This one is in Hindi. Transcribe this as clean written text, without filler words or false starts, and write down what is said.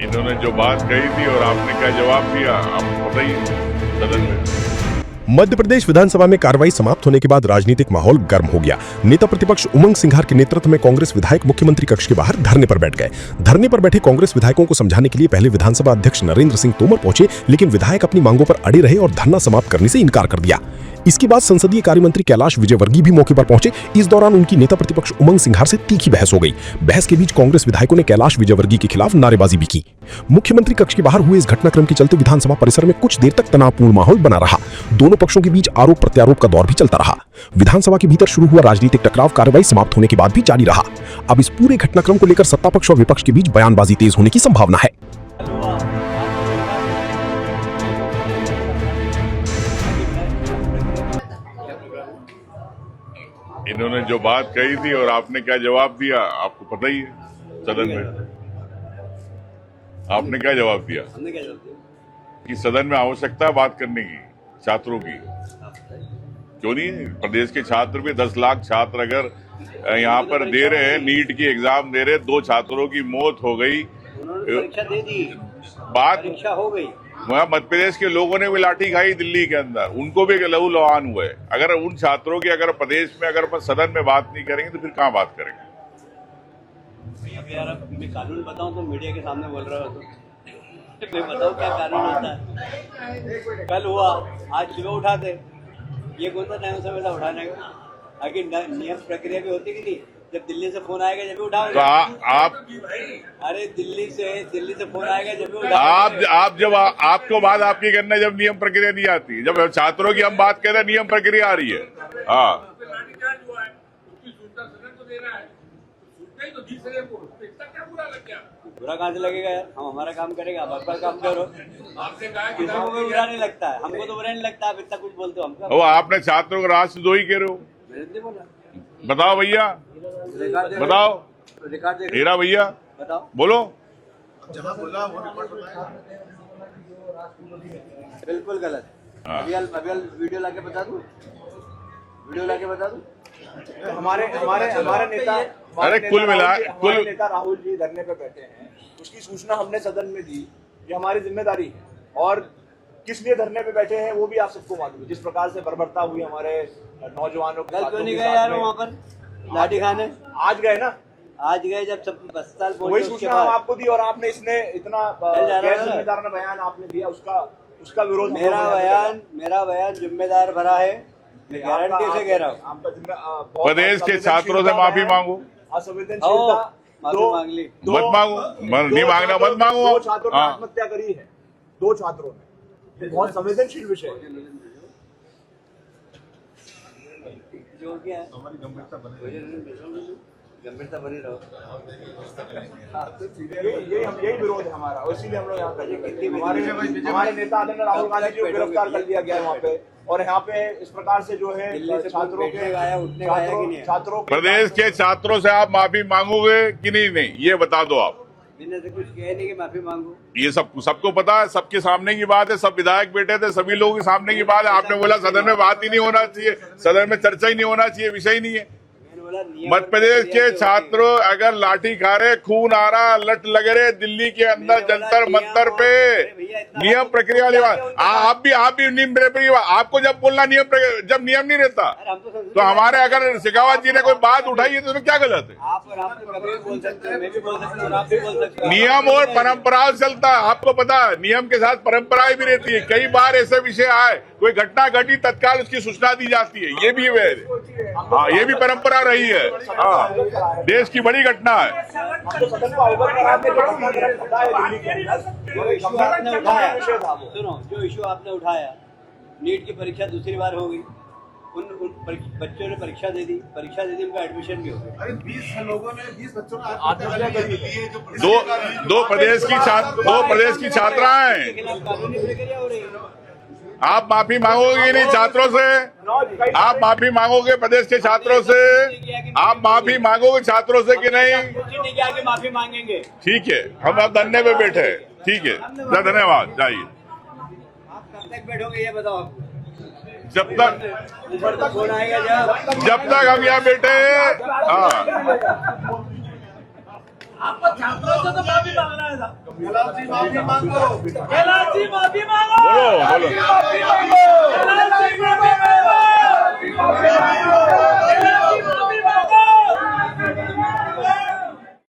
इन्होंने जो बात कही थी और आपने क्या जवाब दिया, आपको पता ही है सदन में। मध्य प्रदेश विधानसभा में कार्रवाई समाप्त होने के बाद राजनीतिक माहौल गर्म हो गया। नेता प्रतिपक्ष उमंग सिंघार के नेतृत्व में कांग्रेस विधायक मुख्यमंत्री कक्ष के बाहर धरने पर बैठ गए। धरने पर बैठे कांग्रेस विधायकों को समझाने के लिए पहले विधानसभा अध्यक्ष नरेंद्र सिंह तोमर पहुंचे, लेकिन विधायक अपनी मांगों पर अड़े रहे और धरना समाप्त करने से इनकार कर दिया। इसके बाद संसदीय कार्य मंत्री कैलाश विजयवर्गीय भी मौके पर पहुंचे। इस दौरान उनकी नेता प्रतिपक्ष उमंग सिंघार से तीखी बहस हो गई। बहस के बीच कांग्रेस विधायकों ने कैलाश विजयवर्गीय के खिलाफ नारेबाजी भी की। मुख्यमंत्री कक्ष के बाहर हुए इस घटनाक्रम के चलते विधानसभा परिसर में कुछ देर तक तनावपूर्ण माहौल बना रहा। दोनों पक्षों के बीच आरोप प्रत्यारोप का दौर भी चलता रहा। विधानसभा के भीतर शुरू हुआ राजनीतिक टकराव कार्रवाई समाप्त होने के बाद भी जारी रहा। अब इस पूरे घटनाक्रम को लेकर सत्ता पक्ष और विपक्ष के बीच बयानबाजी तेज होने की संभावना है। इन्होंने जो बात कही थी और आपने क्या जवाब दिया, आपको पता ही है सदन में। आपने क्या जवाब दिया कि सदन में आवश्यकता है बात करने की छात्रों की। क्यों नहीं? प्रदेश के छात्र भी 10 लाख छात्र अगर यहाँ पर दे रहे हैं, नीट की एग्जाम दे रहे, 2 छात्रों की मौत हो गई, परीक्षा दे दी, बात परीक्षा हो गई। वहाँ मध्य प्रदेश के लोगों ने भी लाठी खाई दिल्ली के अंदर, उनको भी लहू लुहान हुए। अगर उन छात्रों की अगर प्रदेश में अगर सदन में बात नहीं करेंगे तो फिर कहाँ बात करेंगे? यार मैं कानून बताऊं तो मीडिया के सामने बोल रहा हो तो मैं बताऊं क्या कानून होता है। कल हुआ, आज सुबह उठाते, ये कौन सा टाइम समय था उठाने का? आखिर नियम प्रक्रिया भी होती कि नहीं? जब दिल्ली से फोन आएगा जब भी उठाओगे। तो आप अरे दिल्ली से फोन आएगा जब भी उठाओगे। आप जब आपको बात आपकी करना जब नियम प्रक्रिया नहीं आती, जब छात्रों की हम बात कर रहे हैं नियम प्रक्रिया आ रही है। हाँ, बुरा कहाँ से लगेगा यार? हम हमारा काम करेगा, आप आपका काम करो। किसी को भी बुरा नहीं लगता है, हमको तो बुरा नहीं लगता। आप इतना कुछ बोलते हो हमको। वो आपने छात्रों को राष्ट्रद्रोही कह रहे हो, मैंने नहीं बोला। बताओ भैया, बताओ हीरा भैया, बताओ, बोलो। बिल्कुल गलत। अभी वीडियो लाके बता दूं, हमारे नेता नेता राहुल जी धरने पे बैठे हैं, उसकी सूचना हमने सदन में दी। ये हमारी जिम्मेदारी है और किस लिए धरने पे बैठे हैं वो भी आप सबको मालूम है। जिस प्रकार से बर्बरता हुई हमारे नौजवानों के कल क्यों नहीं गए यार वहाँ पर लाठी खाने? आज गए ना, आज गए जब सब अस्पताल वही सूचना हम आपको दी और आपने इसने इतना गैर जिम्मेदार बयान आपने दिया, उसका विरोध। मेरा बयान जिम्मेदार भरा है, मैं गारंटी से कह रहा हूँ। प्रदेश के छात्रों से माफी मांगो। असंवेदनशीलता मांग ली, मत मांगो, नहीं मांगना मत मांगो। 2 छात्रों ने आत्महत्या करी है, 2 छात्रों ने। बहुत संवेदनशील विषय है। जो क्या है गंभीरता बनी रहो। यही विरोध है हमारा, इसीलिए हम लोग यहाँ पे हमारे नेता आदरणीय राहुल गांधी जी को गिरफ्तार कर लिया गया है वहाँ पे। और यहाँ पे इस प्रकार से जो है छात्रों प्रदेश के छात्रों से आप माफी मांगोगे कि नहीं? ये बता दो आप। मैंने तो कुछ कहा नहीं कि माफी मांगू। ये सबको पता है, सबके सामने की बात है, सब विधायक बैठे थे, सभी लोगों के सामने की बात है। आपने बोला सदन में बात ही नहीं होना चाहिए, सदन में चर्चा ही नहीं होना चाहिए, विषय ही नहीं है। मध्य प्रदेश के छात्रों अगर लाठी खा रहे, खून आ रहा, लट लग रहे दिल्ली के अंदर जंतर मंतर पे, नियम प्रक्रिया वाली बात। आप भी नियम प्रक्रिया, आपको जब बोलना जब नियम नहीं रहता तो हमारे अगर शेखावत जी ने कोई बात उठाई है तो उसमें क्या गलत है? नियम और परंपराओं चलता है, आपको पता है। नियम के साथ परंपराएं भी रहती है। कई बार ऐसे विषय आए, कोई घटना घटी, तत्काल उसकी सूचना दी जाती है। ये भी हाँ, ये भी परंपरा रही है। हाँ, देश की बड़ी घटना है। सुनो, जो इशू आपने उठाया, नीट की परीक्षा दूसरी बार हो गई, उन बच्चों ने परीक्षा दे दी, उनका एडमिशन भी हो गया। 20 लोगों ने 20 बच्चों ने आत्महत्या करी। दो प्रदेश की छात्राएं। आप माफी मांगोगे नहीं छात्रों से? आप माफी मांगोगे प्रदेश के छात्रों से? आप माफी मांगोगे छात्रों से कि नहीं? माफी मांगेंगे। ठीक है, हम अब धरने पे बैठे हैं। ठीक है, धन्यवाद, जाइए। आप कब तक बैठोगे ये बताओ? जब तक फोन आएगा, जब तक हम यहाँ बैठे हैं। हाँ, आपको छात्रों से तो माफी मांगना है साहब। कैलाश जी माफी मांगो। कैलाश जी माफी मांगो। बोलो बोलो माफी मांगो।